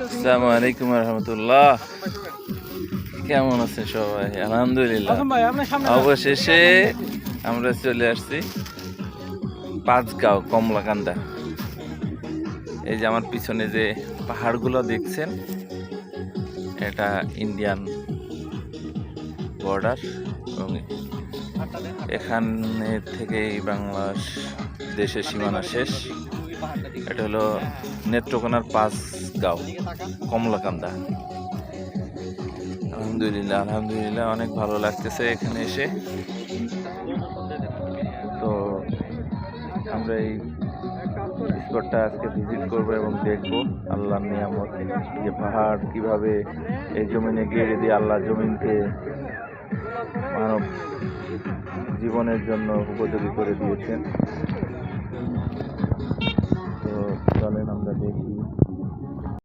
আসসালামু আলাইকুম রহমতুল্লাহ। কেমন আছেন সবাই? আলহামদুলিল্লাহ। অবশেষে আমরা চলে আসছি পাঁচগাঁও কমলাকান্দা। এই যে আমার পিছনে যে পাহাড়গুলো দেখছেন, এটা ইন্ডিয়ান বর্ডার এবং এখানে থেকেই বাংলাদেশ দেশের সীমানা শেষ। এটা হলো নেত্রকোনার পাঁচগাঁও কমলাকান্দা। আলহামদুলিল্লাহ আলহামদুলিল্লাহ, অনেক ভালো লাগতেছে এখানে এসে। তো আমরা এই স্পটটা আজকে ভিজিট করবো এবং দেখবো আল্লাহর নিয়ামত, যে পাহাড় কিভাবে এই জমিনে গেড়ে দিয়ে আল্লাহ জমিনকে মানব জীবনের জন্য উপযোগী করে দিয়েছেন। তো চলেন আমরা দেখি